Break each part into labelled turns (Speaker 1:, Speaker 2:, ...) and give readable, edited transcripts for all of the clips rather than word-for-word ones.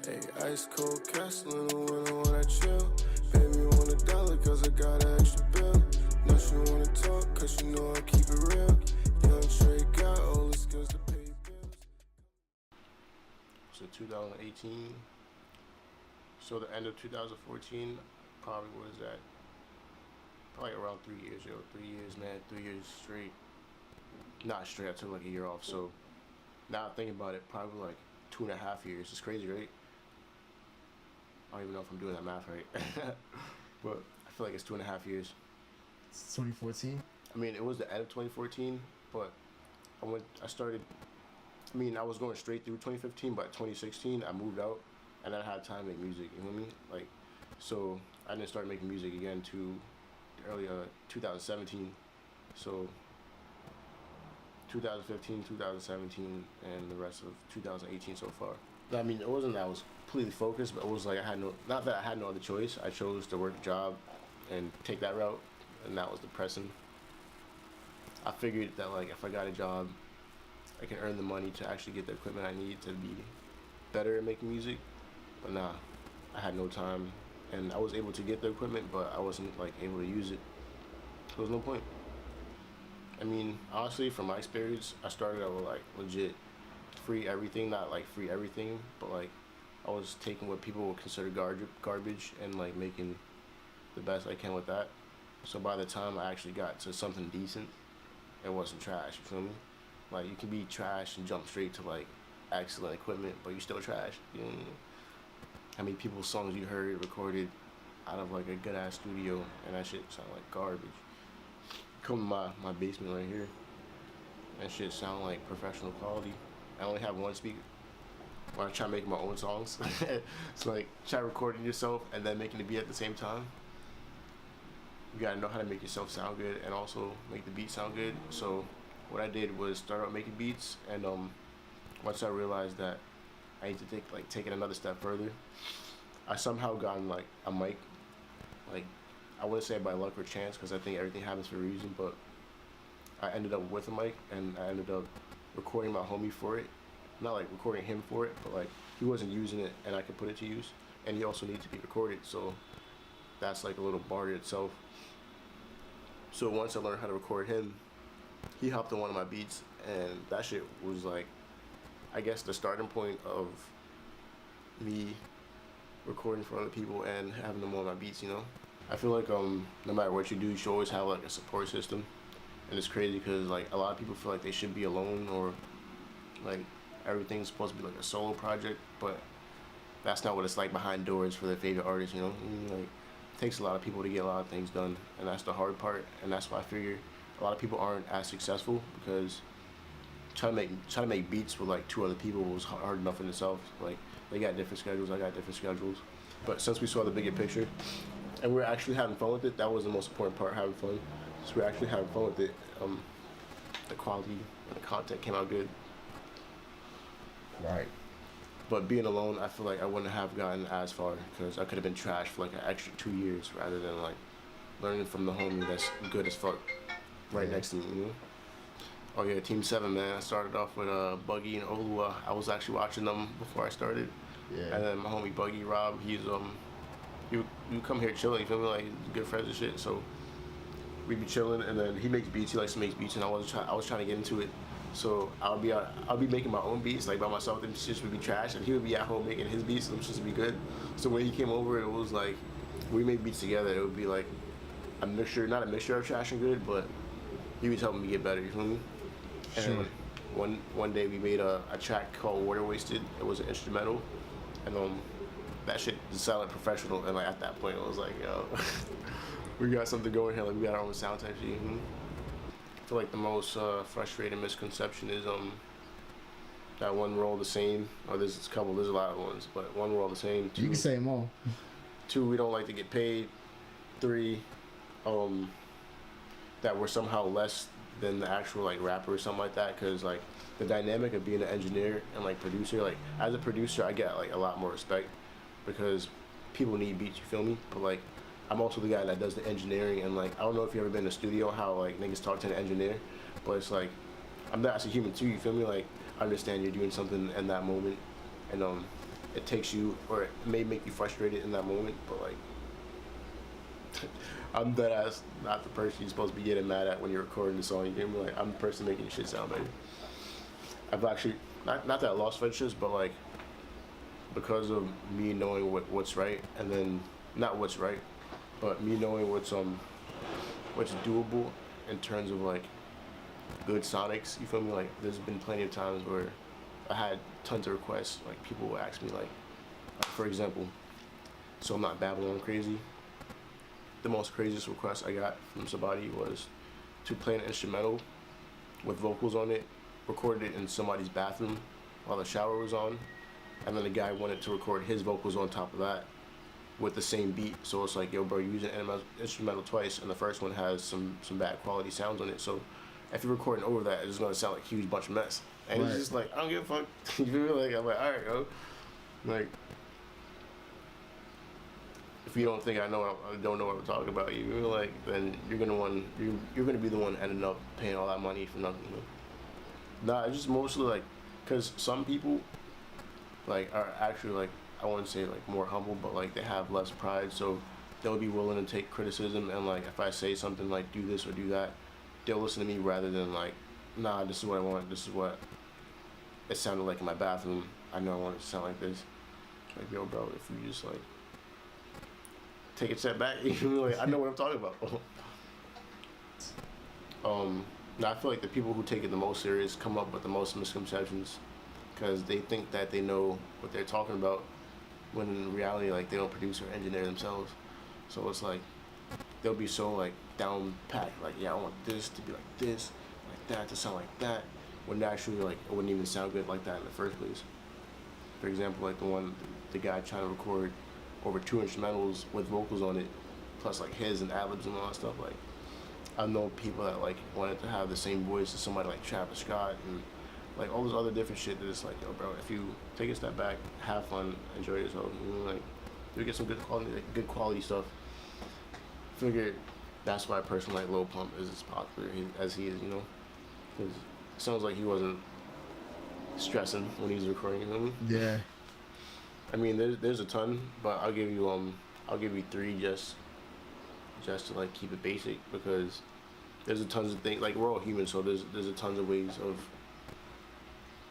Speaker 1: Hey, ice cold castle in the winter when I chill. Pay me $1 cause I got an extra bill. Now she wanna talk cause she know I keep it real. Young Tre got all the skills to pay bills.
Speaker 2: So 2018. So the end of 2014, probably what is that? Probably around 3 years, yo. 3 years, man. 3 years straight. Not straight, I took like a year off. So now thinking about it, probably like 2.5 years. It's crazy, right? I don't even know if I'm doing that math right. But I feel like it's 2.5 years.
Speaker 3: It's 2014.
Speaker 2: I mean, it was the end of 2014, but I was going straight through 2015, but 2016 I moved out and I had time to make music, you know what I mean? Like, so I didn't start making music again to early 2017. So 2015, 2017, and the rest of 2018 so far. I mean, it wasn't that I was completely focused, but it was like not that I had no other choice. I chose to work a job and take that route, and that was depressing. I figured that like if I got a job, I can earn the money to actually get the equipment I need to be better at making music. But nah, I had no time, and I was able to get the equipment, but I wasn't like able to use it. There was no point. I mean, honestly, from my experience, I started out with like legit free everything, not like free everything, but like I was taking what people would consider garbage and like making the best I can with that. So by the time I actually got to something decent, it wasn't trash, you feel me? Like you can be trash and jump straight to like excellent equipment, but you still trash. You know what I mean? How many people's songs you heard recorded out of like a good ass studio and that shit sound like garbage. Come to my basement right here. That shit sound like professional quality. I only have one speaker. When I try making my own songs, it's like try recording yourself and then making the beat at the same time. You gotta know how to make yourself sound good and also make the beat sound good. So what I did was start out making beats, and once I realized that I need to take it another step further, I somehow gotten like a mic. Like I wouldn't say by luck or chance because I think everything happens for a reason, but I ended up with a mic and I ended up recording my homie for it. Not like recording him for it, but like he wasn't using it and I could put it to use, and he also needed to be recorded, so that's like a little bar in itself. So once I learned how to record him, he hopped on one of my beats, and that shit was like, I guess, the starting point of me recording for other people and having them on my beats, you know? I feel like no matter what you do, you should always have like a support system. And it's crazy because like a lot of people feel like they should be alone, or like everything's supposed to be like a solo project, but that's not what it's like behind doors for their favorite artists, you know? Like, it takes a lot of people to get a lot of things done, and that's the hard part, and that's why I figure a lot of people aren't as successful, because trying to make beats with like 2 other people was hard enough in itself. Like they got different schedules, I got different schedules, but since we saw the bigger picture and we're actually having fun with it, that was the most important part, having fun. So we're actually having fun with it. The quality and the content came out good.
Speaker 3: Right.
Speaker 2: But being alone, I feel like I wouldn't have gotten as far because I could have been trash for like an extra 2 years rather than like learning from the homie that's good as fuck right next to me, you know? Oh yeah, Team 7, man. I started off with Buggy and Olua. I was actually watching them before I started.
Speaker 3: Yeah.
Speaker 2: And then my homie Buggy, Rob, he's you come here chilling, you feel me? Like good friends and shit. So we'd be chilling, and then he makes beats. He likes to make beats, and I was trying to get into it. So I'll be making my own beats like by myself. Them shits would be trash, and he would be at home making his beats. Them shits would be good. So when he came over, it was like we made beats together. It would be like a mixture, not a mixture of trash and good, but he was helping me get better. You feel me?
Speaker 3: Sure.
Speaker 2: And one day we made a track called Water Wasted. It was an instrumental, and that shit sounded professional. And like at that point, it was like, yo, we got something going here. Like we got our own sound type shit. I feel like the most frustrating misconception is that one, we're all the same. Or there's a lot of ones, but one, we're all the same. 2,
Speaker 3: you can say them all.
Speaker 2: 2, we don't like to get paid. 3, that we're somehow less than the actual like rapper or something like that, because like the dynamic of being an engineer and like producer, like as a producer I get like a lot more respect because people need beats, you feel me? But like I'm also the guy that does the engineering, and like I don't know if you ever been in a studio how like niggas talk to an engineer, but it's like I'm not as a human too, you feel me? Like I understand you're doing something in that moment, and it takes you, or it may make you frustrated in that moment, but like, I'm dead ass not the person you're supposed to be getting mad at when you're recording the song. You get me? Like, I'm the person making shit sound better. I've actually, not that I lost friendships, but like, because of me knowing what's right, and then, not what's right, but me knowing what's doable in terms of like good sonics, you feel me? Like, there's been plenty of times where I had tons of requests. Like, people would ask me, like, for example, so I'm not babbling on crazy. The most craziest request I got from somebody was to play an instrumental with vocals on it, recorded it in somebody's bathroom while the shower was on, and then the guy wanted to record his vocals on top of that with the same beat. So it's like, yo, bro, you're using an instrumental twice, and the first one has some bad quality sounds on it. So if you're recording over that, it's gonna sound like a huge bunch of mess. And
Speaker 3: Right.
Speaker 2: It's just like, I don't give a fuck. You feel me? Like, I'm like, all right, yo. Like, if you don't think I don't know what I'm talking about, you feel like, then you're gonna be the one ending up paying all that money for nothing. You know? Nah, it's just mostly like, cause some people, like, are actually like, I wouldn't say like more humble, but like they have less pride, so they'll be willing to take criticism, and like if I say something like do this or do that, they'll listen to me rather than like, nah, this is what I want, this is what it sounded like in my bathroom, I know I want it to sound like this. Like, yo, bro, if you just like take a step back, you know, like, I know what I'm talking about. Now I feel like the people who take it the most serious come up with the most misconceptions, because they think that they know what they're talking about, when in reality, like, they don't produce or engineer themselves. So it's like, they'll be so like down packed, like, yeah, I want this to be like this, like that to sound like that, when actually, like, it wouldn't even sound good like that in the first place. For example, like the guy trying to record over 2 instrumentals with vocals on it, plus like his and ad-libs and all that stuff. Like, I know people that like wanted to have the same voice as somebody like Travis Scott and like all this other different shit. That it's like, yo, bro, if you take a step back, have fun, enjoy yourself, you know, like, you get some good quality stuff. Figure that's why a person like Lil Pump is as popular as he is, you know, because it sounds like he wasn't stressing when he was recording, you know?
Speaker 3: Yeah.
Speaker 2: I mean, there's a ton, but I'll give you 3 just to like keep it basic, because there's a tons of things, like, we're all human, so there's a tons of ways of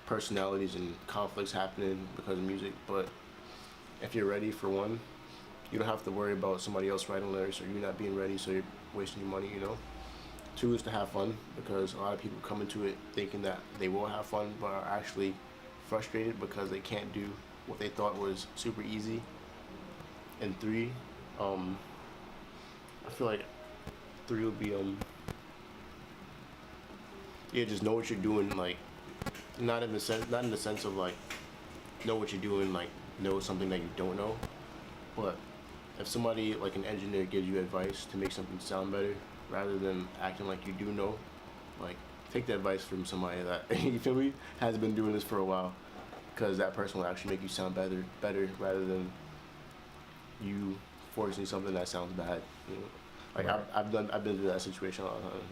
Speaker 2: personalities and conflicts happening because of music. But if you're ready for one, you don't have to worry about somebody else writing lyrics or you not being ready, so you're wasting your money, you know. 2 is to have fun, because a lot of people come into it thinking that they will have fun, but are actually frustrated because they can't do what they thought was super easy. And 3, I feel like 3 would be yeah, just know what you're doing, like, not in the sense of like know what you're doing, like know something that you don't know, but if somebody like an engineer gives you advice to make something sound better, rather than acting like you do know, like, take the advice from somebody that you feel me, has been doing this for a while, because that person will actually make you sound better rather than you forcing something that sounds bad, you know. Like,
Speaker 3: Right.
Speaker 2: I've been through that situation a lot of times.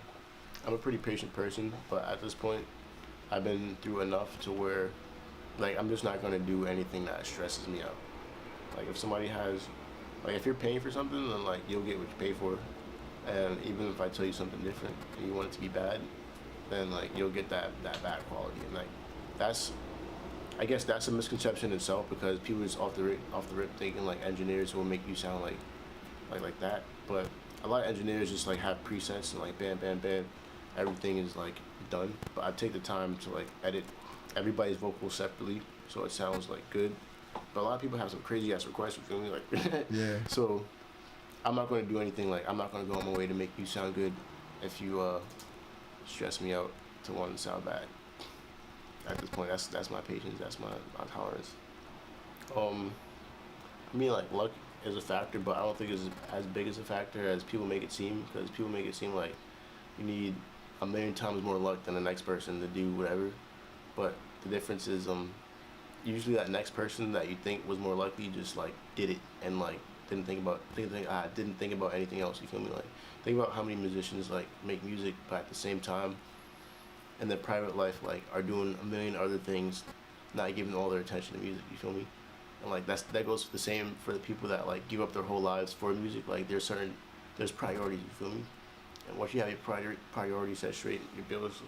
Speaker 2: I'm a pretty patient person, but at this point I've been through enough to where, like, I'm just not gonna do anything that stresses me out. Like, if somebody has, like, if you're paying for something, then like you'll get what you pay for, and even if I tell you something different and you want it to be bad, then like you'll get that bad quality. And like, I guess that's a misconception itself, because people just off the rip thinking like engineers will make you sound like that. But a lot of engineers just like have presets and like bam, everything is like done. But I take the time to like edit everybody's vocals separately so it sounds like good. But a lot of people have some crazy ass requests, you feel me? Like,
Speaker 3: Yeah.
Speaker 2: So I'm not gonna do anything, like, I'm not gonna go on my way to make you sound good if you stress me out to want to sound bad. At this point, that's my patience, that's my tolerance. I mean, like, luck is a factor, but I don't think it's as big as a factor as people make it seem, because people make it seem like you need a million times more luck than the next person to do whatever. But the difference is, usually that next person that you think was more lucky just like did it and like didn't think about anything else. You feel me? Like, think about how many musicians like make music, but at the same time, in their private life, like, are doing a million other things, not giving all their attention to music. You feel me? And like that goes the same for the people that like give up their whole lives for music. Like there's priorities. You feel me? And once you have your priorities set straight, your bills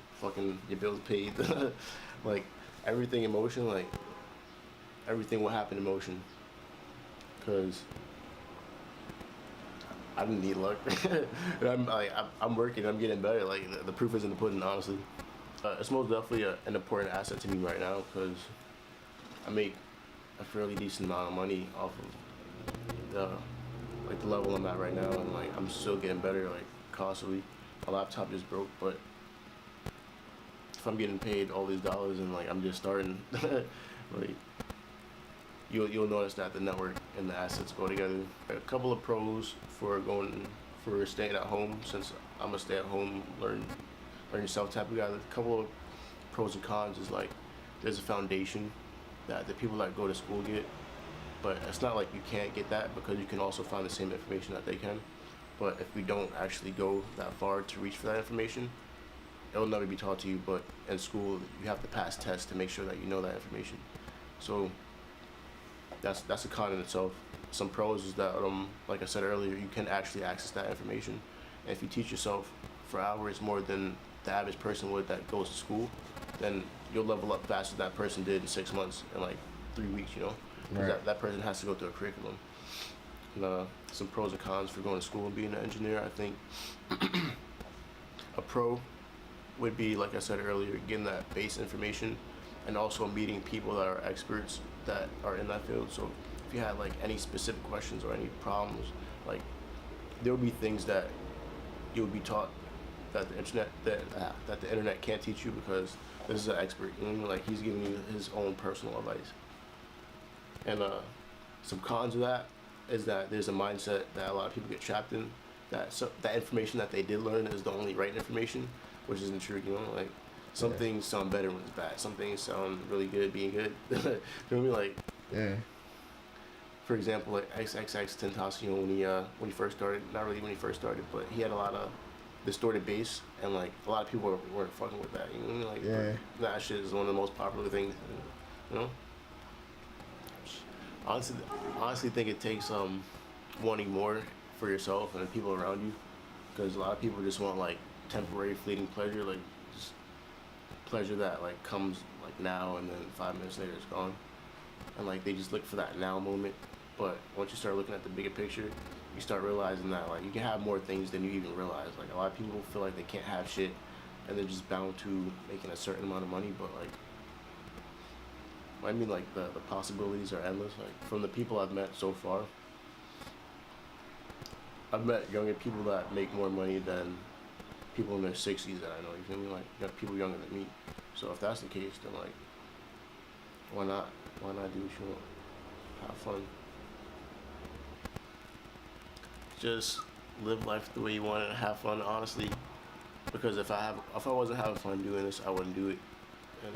Speaker 2: paid, like everything in motion, like everything will happen in motion. Cause I didn't need luck. And I'm working. I'm getting better. Like the proof is in the pudding, honestly. It's most definitely an important asset to me right now because I make a fairly decent amount of money off of the level I'm at right now, and like I'm still getting better like constantly. My laptop just broke, but if I'm getting paid all these dollars and like I'm just starting, like you'll notice that the network and the assets go together. A couple of pros for staying at home, since I'm a stay-at-home learn yourself type of guy. A couple of pros and cons is like there's a foundation that the people that go to school get, but it's not like you can't get that because you can also find the same information that they can. But if we don't actually go that far to reach for that information, it'll never be taught to you. But in school, you have to pass tests to make sure that you know that information. So that's a con in itself. Some pros is that, like I said earlier, you can actually access that information. And if you teach yourself for hours more than the average person would that goes to school, then you'll level up faster than that person did in 6 months, in like 3 weeks, you know? 'Cause
Speaker 3: Right.
Speaker 2: that person has to go through a curriculum. And, some pros and cons for going to school and being an engineer, I think a pro would be, like I said earlier, getting that base information and also meeting people that are experts that are in that field. So if you had like any specific questions or any problems, like there would be things that you would be taught that the internet can't teach you because this is an expert. You know, like he's giving you his own personal advice. And some cons of that is that there's a mindset that a lot of people get trapped in, that that information that they did learn is the only right information, which isn't true. You know, like some things sound better when it's bad. Some things sound really good being good. You know what I mean? Like,
Speaker 3: Yeah.
Speaker 2: for example, like XXX Tentacion when he first started, not really when he first started, but he had a lot of distorted bass, and like a lot of people weren't fucking with that. You know what I mean? Like, that shit is one of the most popular things. You know. Honestly, think it takes wanting more for yourself and the people around you, because a lot of people just want like temporary, fleeting pleasure, like just pleasure that like comes like now and then 5 minutes later it's gone, and like they just look for that now moment. But once you start looking at the bigger picture, you start realizing that like you can have more things than you even realize. Like a lot of people feel like they can't have shit, and they're just bound to making a certain amount of money, but like. I mean, like, the possibilities are endless. Like, from the people I've met so far, I've met younger people that make more money than people in their 60s that I know. You feel me? Like, you got people younger than me. So if that's the case, then, like, why not? Why not do what you want? Have fun. Just live life the way you want and have fun, honestly. Because if I wasn't having fun doing this, I wouldn't do it. And,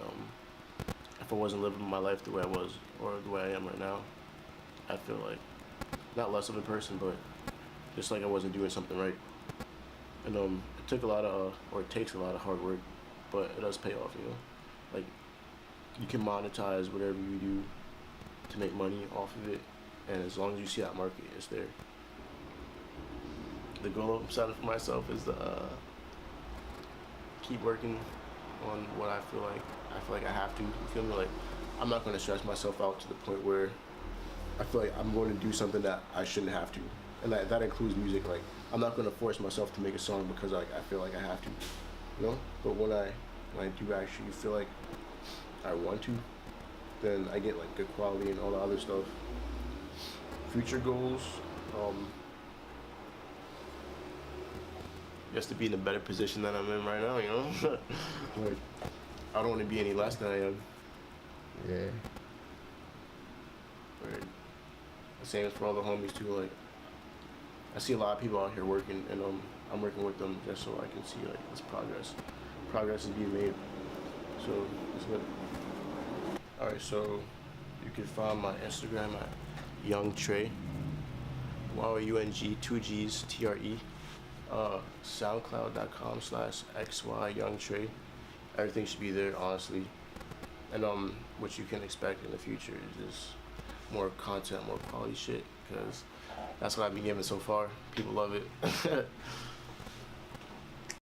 Speaker 2: if I wasn't living my life the way I was or the way I am right now, I feel like not less of a person, but just like I wasn't doing something right. And it takes a lot of hard work, but it does pay off, you know. Like you can monetize whatever you do to make money off of it, and as long as you see that market, it's there. The goal I'm setting for myself is to keep working on what I feel like I have to. You feel me? Like I'm not going to stress myself out to the point where I feel like I'm going to do something that I shouldn't have to, and that includes music. Like I'm not going to force myself to make a song because I feel like I have to, you know. But when I do actually feel like I want to, then I get like good quality and all the other stuff. Future goals, just to be in a better position than I'm in right now, you know. Like I don't want to be any less than I am.
Speaker 3: Yeah.
Speaker 2: Right. The same as for all the homies too. Like I see a lot of people out here working, and I'm working with them just so I can see like this progress. Progress is being made. So it's good. All right, so you can find my Instagram at Young Tre. YOUNG 2 G's TRE. SoundCloud.com/XY Young Tre. Everything should be there, honestly. And what you can expect in the future is just more content, more quality shit, because that's what I've been giving so far. People love it.